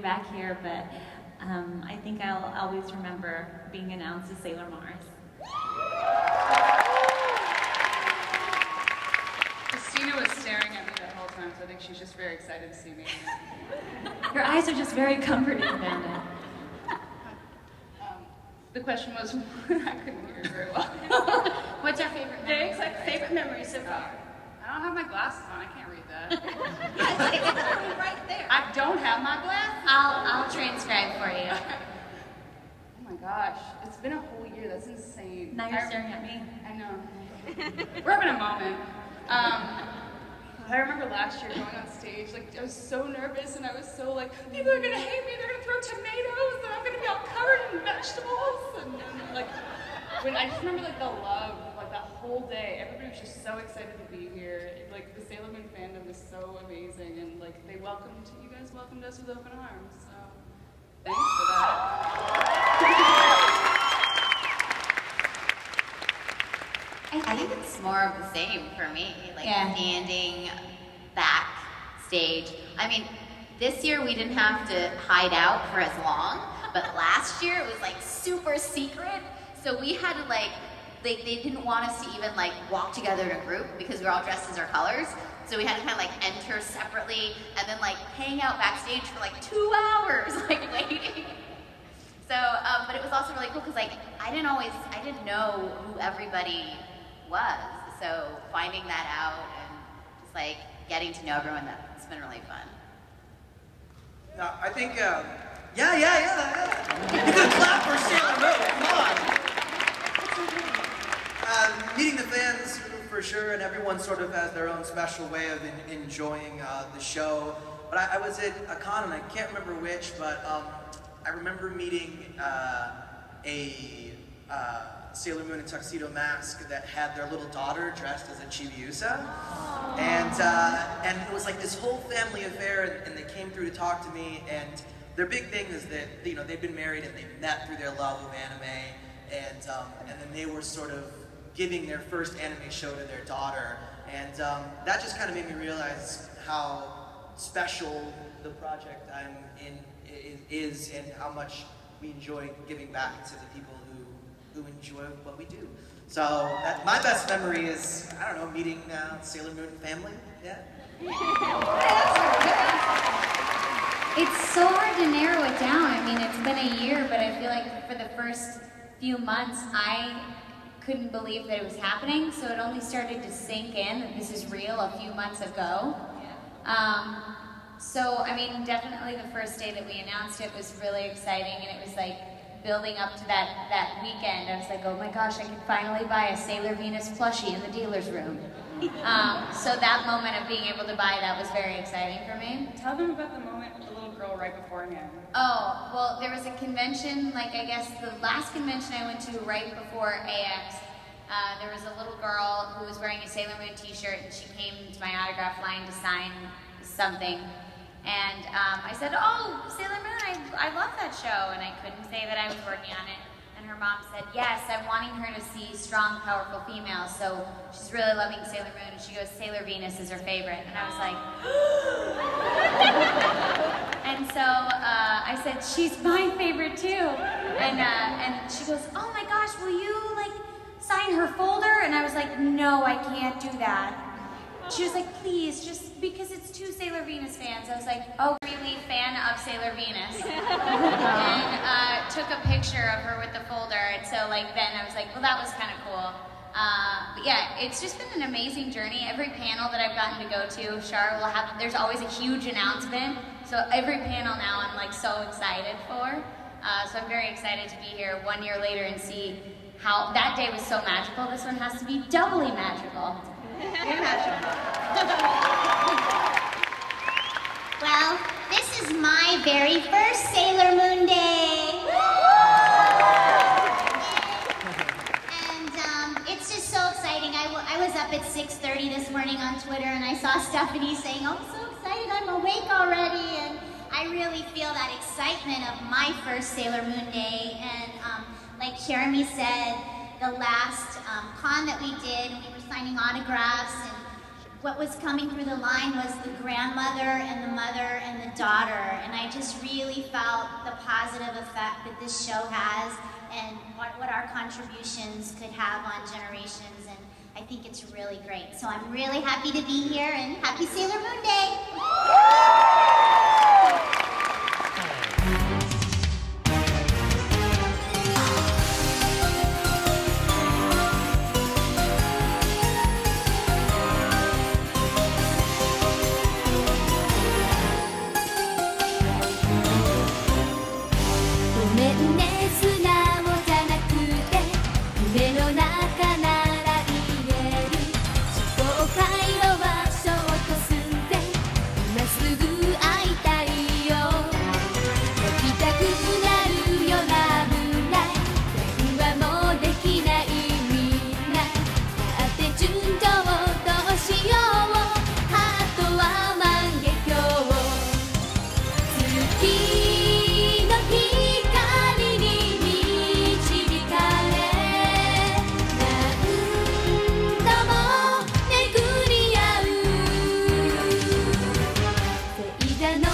back here, but I think I'll always remember being announced as Sailor Mars. Christina was staring at me that whole time, so I think she's just very excited to see me. Your eyes are just very comforting, Bandit. The question was, I couldn't hear very well. What's your favorite memory? Favorite memory so far? I don't have my glasses on, I can't read that. It's right there. I don't have my glasses? I'll transcribe for you. Oh my gosh, it's been a whole year, that's insane. Now you're staring at me. I know. We're having a moment. I remember last year going on stage, like I was so nervous and I was so like, people are gonna hate me, they're gonna throw tomatoes and I'm gonna be all covered in vegetables. And like, when I just remember like the love, like that whole day, everybody was just so excited to be here. Like the Sailormoon fandom is so amazing and like you guys welcomed us with open arms. So thanks for that. I think it's more of the same for me, like standing backstage. I mean, this year we didn't have to hide out for as long, but last year it was like super secret, so we had to like, they didn't want us to even like walk together in a group because we were all dressed as our colors, so we had to kind of like enter separately and then like hang out backstage for like 2 hours, like waiting. So, but it was also really cool because like, I didn't know who everybody was, so finding that out and just like getting to know everyone, that's been really fun. No, I think, yeah. You can clap for Sailor Moon, come on. Meeting the fans for sure, and everyone sort of has their own special way of enjoying the show. But I was at a con, and I can't remember which, but I remember meeting a Sailor Moon and Tuxedo Mask that had their little daughter dressed as a Chibiusa. And it was like this whole family affair, and they came through to talk to me, and their big thing is that, you know, they've been married and they met through their love of anime, and then they were sort of giving their first anime show to their daughter, and that just kind of made me realize how special the project I'm in is, and how much we enjoy giving back to the people who enjoy what we do. So my best memory is, I don't know, meeting Sailor Moon family. Yeah. It's so hard to narrow it down. I mean, it's been a year, but I feel like for the first few months, I couldn't believe that it was happening, so it only started to sink in that this is real a few months ago. So, I mean, definitely the first day that we announced it was really exciting, and it was like, building up to that weekend, I was like, oh my gosh, I can finally buy a Sailor Venus plushie in the dealer's room. So that moment of being able to buy that was very exciting for me. Tell them about the moment with the little girl right beforehand. Oh, well, there was a convention, like I guess the last convention I went to right before AX, there was a little girl who was wearing a Sailor Moon t-shirt, and she came to my autograph line to sign something. And I said, oh, Sailor Moon, I love that show. And I couldn't say that I was working on it. And her mom said, yes, I'm wanting her to see strong, powerful females. So she's really loving Sailor Moon. And she goes, Sailor Venus is her favorite. And I was like, and so I said, she's my favorite too. And she goes, oh my gosh, will you like sign her folder? And I was like, no, I can't do that. She was like, please, just because it's 2 Sailor Venus fans. I was like, oh, really fan of Sailor Venus. And took a picture of her with the folder. And so like then I was like, well, that was kind of cool. But yeah, it's just been an amazing journey. Every panel that I've gotten to go to, Shar will have, there's always a huge announcement. So every panel now I'm like so excited for. So I'm very excited to be here 1 year later and see how that day was so magical. This one has to be doubly magical. Well, this is my very first Sailor Moon day. And it's just so exciting. I was up at 6:30 this morning on Twitter, and I saw Stephanie saying, oh, I'm so excited, I'm awake already. And I really feel that excitement of my first Sailor Moon day. And like Jeremy said, the last con that we did, we were signing autographs, and what was coming through the line was the grandmother and the mother and the daughter, and I just really felt the positive effect that this show has and what our contributions could have on generations, and I think it's really great. So I'm really happy to be here, and happy Sailor Moon Day!涙の